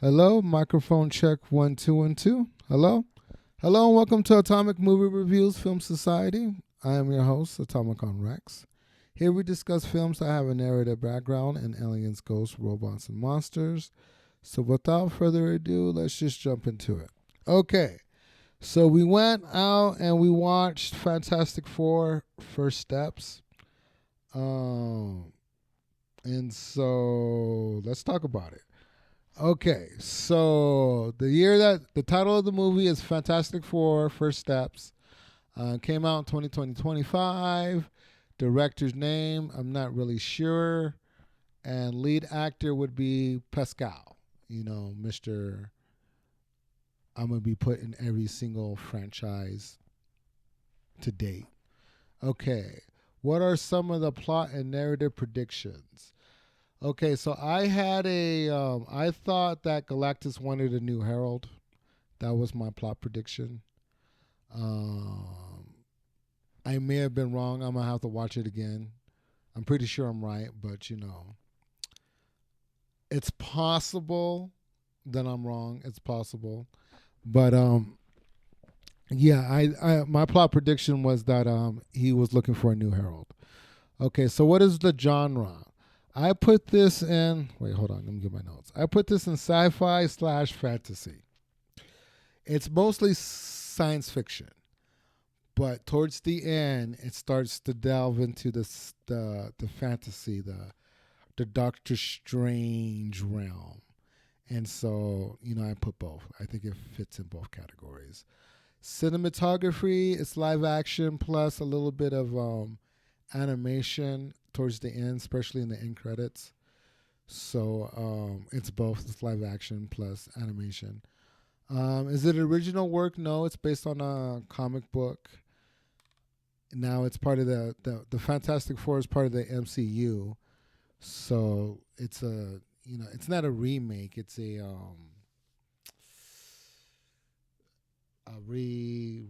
Hello, microphone check 1 2 1 2. Hello, hello, and welcome to Atomic Movie Reviews Film Society. I am your host, Atomicon Rex. Here we discuss films that have a narrative background in aliens, ghosts, robots, and monsters. So without further ado, let's just jump into it. Okay, so we went out and we watched Fantastic Four: First Steps. Um, and so let's talk about it. Okay, so the title of the movie is Fantastic Four: First Steps. Came out in 2025. Director's name, I'm not really sure. And lead actor would be Pascal. Mr. I'm going to be put in every single franchise to date. Okay, what are some of the plot and narrative predictions? Okay, so I thought that Galactus wanted a new Herald. That was my plot prediction. Um, I may have been wrong. I'm gonna have to watch it again. I'm pretty sure I'm right, but it's possible that I'm wrong. It's possible, but yeah, I my plot prediction was that he was looking for a new Herald. Okay, so what is the genre? I put this in. Wait, hold on. Let me get my notes. I put this in sci-fi slash fantasy. It's mostly science fiction, but towards the end, it starts to delve into the fantasy, the Doctor Strange realm, and so I put both. I think it fits in both categories. Cinematography, it's live action plus a little bit of animation towards the end, especially in the end credits. So it's both. It's live action plus animation. Is it original work? No, it's based on a comic book. Now it's part of the Fantastic Four is part of the MCU. So it's it's not a remake. It's a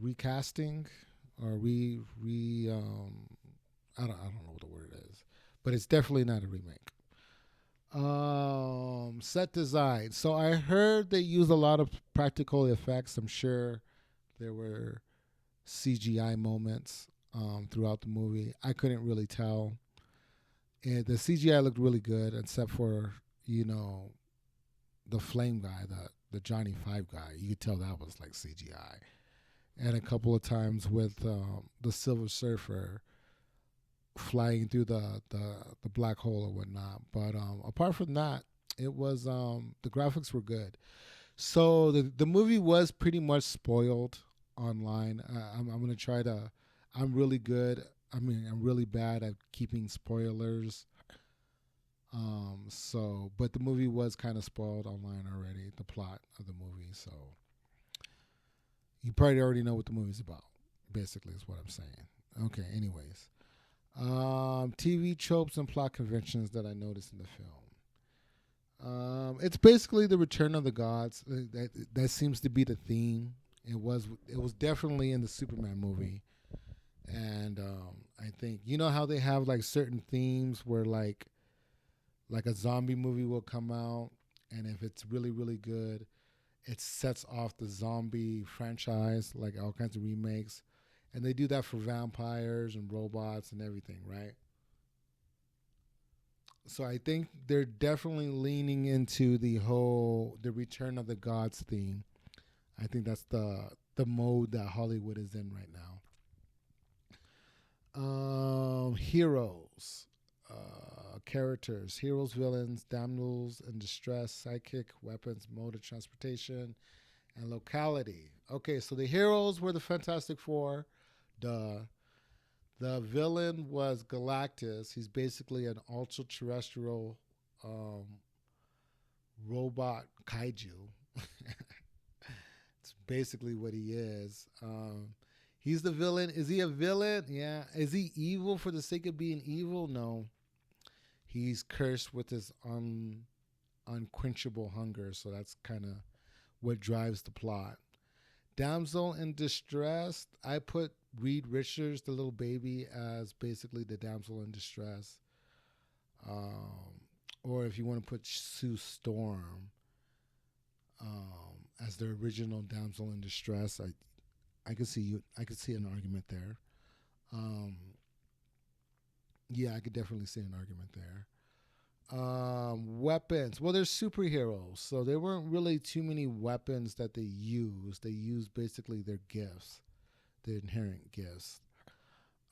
recasting or re I don't know what the word is, but it's definitely not a remake. Set design. So I heard they use a lot of practical effects. I'm sure there were CGI moments throughout the movie. I couldn't really tell. And the CGI looked really good, except for you know the flame guy, the Johnny Five guy. You could tell that was like CGI. And a couple of times with the Silver Surfer flying through the black hole or whatnot. But apart from that, it was the graphics were good. So the movie was pretty much spoiled online. I'm gonna try to. I'm really good. I mean, I'm really bad at keeping spoilers. But the movie was kind of spoiled online already. The plot of the movie, so you probably already know what the movie's about. Basically, is what I'm saying. Okay. Anyways, TV tropes and plot conventions that I noticed in the film. It's basically the return of the gods. That seems to be the theme. It was definitely in the Superman movie, and I think you know how they have like certain themes where like a zombie movie will come out, and if it's really really good, it sets off the zombie franchise, like all kinds of remakes, and they do that for vampires and robots and everything, right? So I think they're definitely leaning into the return of the gods theme. I think that's the mode that Hollywood is in right now. Heroes, characters, heroes, villains, damsels in distress, sidekick, weapons, mode of transportation, and locality. Okay, so the heroes were the Fantastic Four. Duh. The villain was Galactus. He's basically an ultra terrestrial um, robot kaiju. It's basically what he is. He's the villain. Is he a villain? Yeah. Is he evil for the sake of being evil? No. He's cursed with his unquenchable hunger. So that's kind of what drives the plot. Damsel in distress. I put Reed Richards, the little baby, as basically the damsel in distress. Um, or if you want to put Sue Storm, as the original damsel in distress. I could see an argument there. Um, yeah, I could definitely see an argument there. Weapons. Well, there's superheroes, so there weren't really too many weapons that they used. They used basically their gifts, their inherent gifts.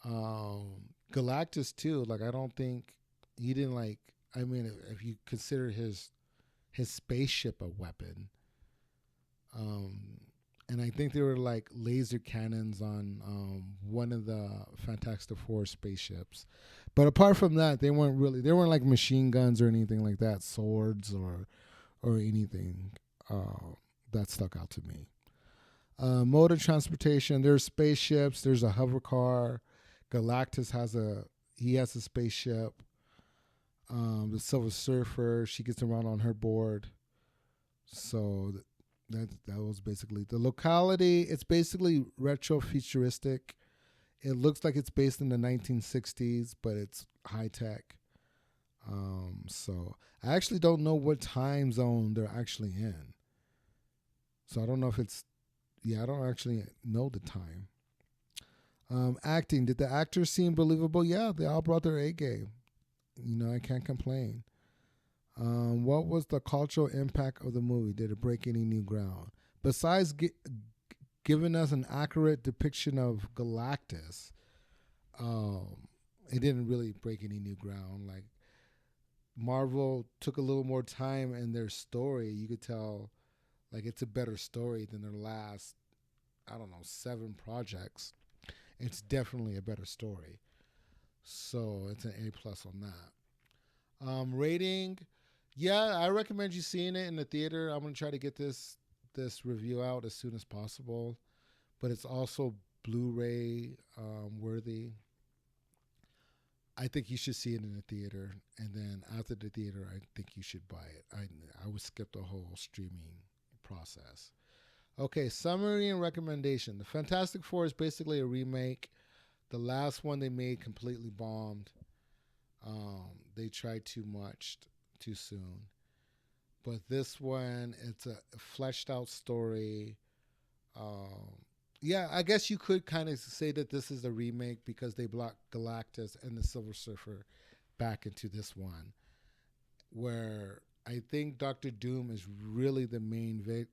Galactus too. Like I don't think he didn't like. I mean, if you consider his spaceship a weapon, um, and I think there were like laser cannons on one of the Fantastic Four spaceships. But apart from that, they weren't like machine guns or anything like that, swords or anything that stuck out to me. Mode of transportation. There's spaceships. There's a hover car. Galactus has a spaceship. The Silver Surfer, she gets around on her board. So that was basically the locality. It's basically retro futuristic. It looks like it's based in the 1960s, but it's high tech. So I actually don't know what time zone they're actually in. So I don't know if it's I don't actually know the time. Acting. Did the actors seem believable? Yeah, they all brought their A game. I can't complain. What was the cultural impact of the movie? Did it break any new ground? Besides giving us an accurate depiction of Galactus, it didn't really break any new ground. Like Marvel took a little more time in their story. You could tell, like it's a better story than their last, I don't know, 7 projects. It's definitely a better story. So it's an A+ on that. Rating, yeah, I recommend you seeing it in the theater. I'm gonna try to get this review out as soon as possible, but it's also Blu-ray worthy. I think you should see it in the theater, and then after the theater, I think you should buy it. I would skip the whole streaming process. Okay, summary and recommendation. The Fantastic Four is basically a remake. The last one they made completely bombed. They tried too much too soon. But this one, it's a fleshed out story. Yeah, I guess you could kind of say that this is a remake because they brought Galactus and the Silver Surfer back into this one, where I think Doctor Doom is really the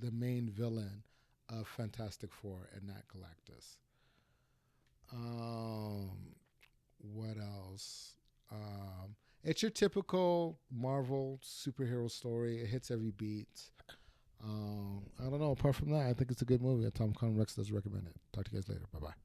the main villain of Fantastic Four and not Galactus. Um, what else? It's your typical Marvel superhero story. It hits every beat. I don't know. Apart from that, I think it's a good movie. Tom Conn Rex does recommend it. Talk to you guys later. Bye bye.